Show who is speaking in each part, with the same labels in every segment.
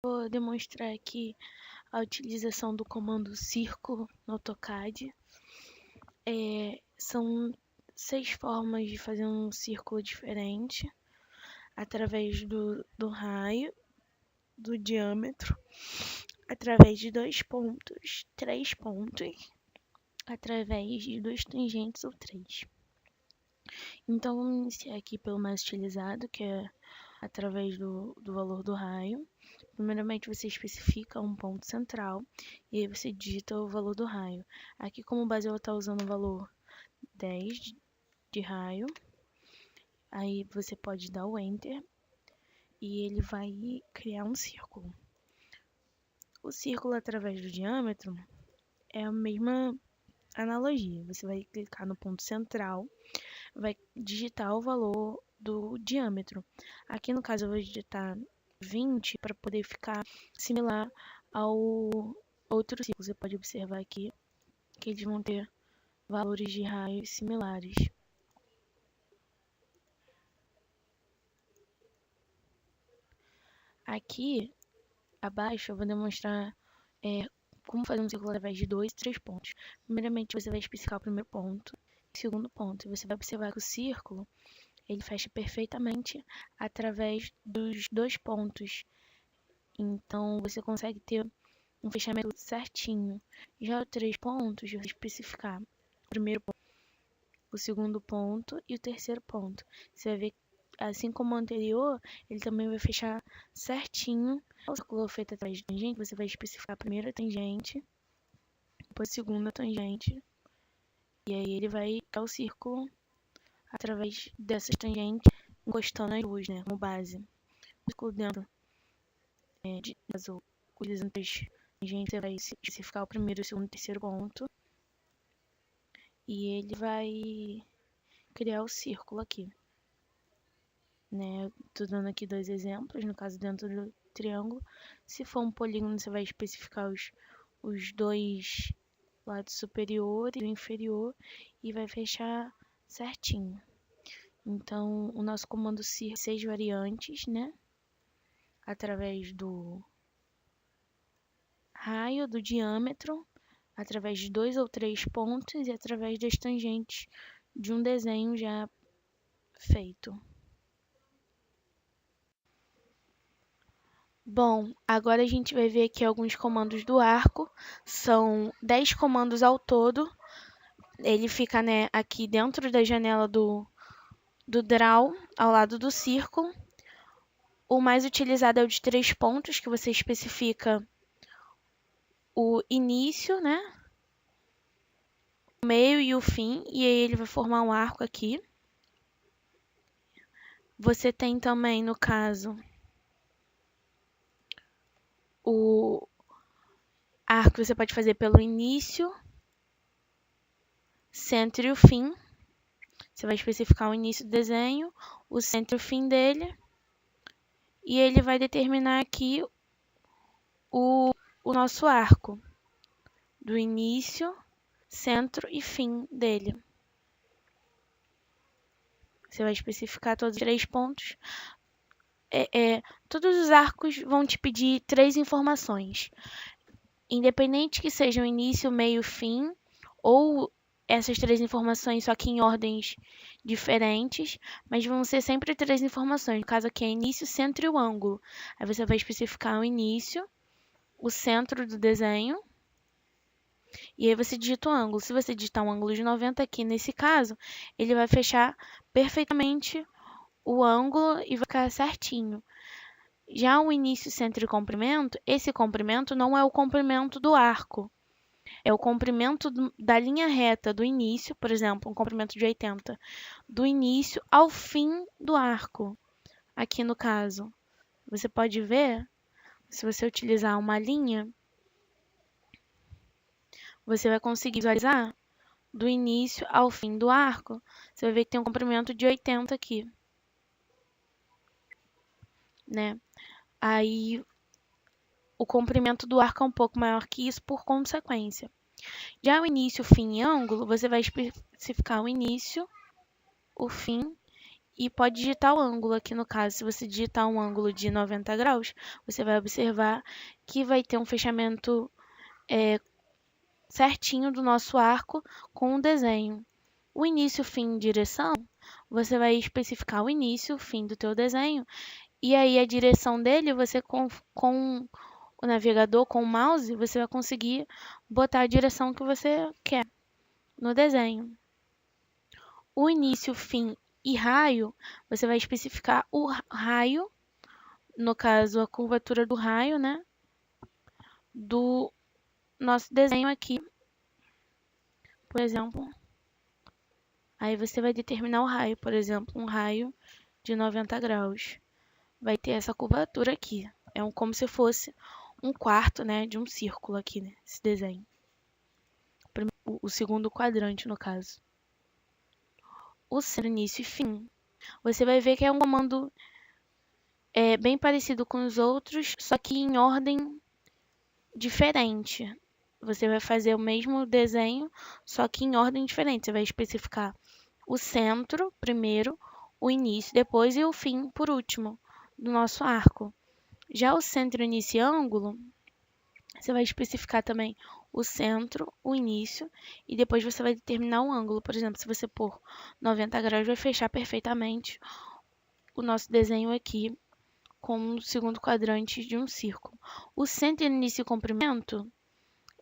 Speaker 1: Vou demonstrar aqui a utilização do comando círculo no AutoCAD. São 6 formas de fazer um círculo diferente, através do raio, do diâmetro, através de 2 pontos, 3 pontos, através de 2 tangentes ou 3. Então, vamos iniciar aqui pelo mais utilizado, que é através do valor do raio. Primeiramente, você especifica um ponto central e aí você digita o valor do raio. Aqui, como base, eu vou estar usando o valor 10 de raio. Aí você pode dar o Enter e ele vai criar um círculo. O círculo através do diâmetro é a mesma analogia. Você vai clicar no ponto central, vai digitar o valor do diâmetro. Aqui no caso eu vou digitar 20 para poder ficar similar ao outro círculo. Você pode observar aqui que eles vão ter valores de raios similares. Aqui abaixo eu vou demonstrar como fazer um círculo através de 2 e 3 pontos. Primeiramente você vai especificar o primeiro ponto, o segundo ponto. E você vai observar que o círculo ele fecha perfeitamente através dos 2 pontos. Então você consegue ter um fechamento certinho. Já os 3 pontos, você vai especificar o primeiro ponto, o segundo ponto e o terceiro ponto. Você vai ver, assim como o anterior, ele também vai fechar certinho. O círculo feito através de tangente, você vai especificar a primeira tangente, depois a segunda tangente, e aí ele vai criar o círculo através dessas tangentes, encostando as duas, né, como base. O círculo dentro utilizando as tangentes, você vai especificar o primeiro, o segundo e o terceiro ponto, e ele vai criar o círculo aqui. Tô dando aqui 2 exemplos, no caso dentro do triângulo. Se for um polígono, você vai especificar os 2 lados superior e o inferior e vai fechar certinho. Então, o nosso comando círculo 6 variantes, né? Através do raio, do diâmetro, através de 2 ou 3 pontos e através das tangentes de um desenho já feito. Bom, agora a gente vai ver aqui alguns comandos do arco. São 10 comandos ao todo. Ele fica, aqui dentro da janela do draw, ao lado do círculo. O mais utilizado é o de 3 pontos, que você especifica o início, o meio e o fim, e aí ele vai formar um arco aqui. Você tem também, no caso, o arco que você pode fazer pelo início, centro e o fim. Você vai especificar o início do desenho, o centro e o fim dele. E ele vai determinar aqui o nosso arco, do início, centro e fim dele. Você vai especificar todos os 3 pontos. Todos os arcos vão te pedir 3 informações. Independente que sejam início, meio, fim, ou essas 3 informações só que em ordens diferentes, mas vão ser sempre 3 informações. No caso aqui é início, centro e o ângulo. Aí você vai especificar o início, o centro do desenho, e aí você digita o ângulo. Se você digitar um ângulo de 90 aqui, nesse caso, ele vai fechar perfeitamente o ângulo e vai ficar certinho. Já o início, centro e comprimento, esse comprimento não é o comprimento do arco. É o comprimento da linha reta do início, por exemplo, um comprimento de 80, do início ao fim do arco. Aqui no caso, você pode ver, se você utilizar uma linha, você vai conseguir visualizar do início ao fim do arco. Você vai ver que tem um comprimento de 80 aqui, Aí, o comprimento do arco é um pouco maior que isso por consequência. Já o início, fim e ângulo, você vai especificar o início, o fim e pode digitar o ângulo. Aqui no caso, se você digitar um ângulo de 90 graus, você vai observar que vai ter um fechamento certinho do nosso arco com o desenho. O início, fim e direção, você vai especificar o início, o fim do teu desenho, e aí a direção dele, você com o navegador, com o mouse, você vai conseguir botar a direção que você quer no desenho. O início, fim e raio, você vai especificar o raio, no caso a curvatura do raio, né, do nosso desenho aqui, por exemplo. Aí você vai determinar o raio, por exemplo, um raio de 90 graus. Vai ter essa curvatura aqui. É como se fosse um quarto, né, de um círculo aqui, né, esse desenho. O segundo quadrante, no caso. O centro, início e fim. Você vai ver que é um comando bem parecido com os outros, só que em ordem diferente. Você vai fazer o mesmo desenho, só que em ordem diferente. Você vai especificar o centro primeiro, o início depois e o fim por último do nosso arco. Já o centro, início e ângulo, você vai especificar também o centro, o início e depois você vai determinar o ângulo. Por exemplo, se você pôr 90 graus, vai fechar perfeitamente o nosso desenho aqui com o segundo quadrante de um círculo. O centro, início e comprimento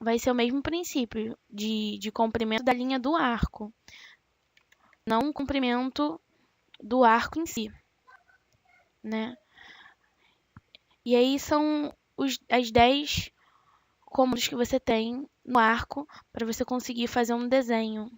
Speaker 1: vai ser o mesmo princípio de comprimento da linha do arco, não o comprimento do arco em si, né? E aí são as 10 comandos que você tem no arco para você conseguir fazer um desenho.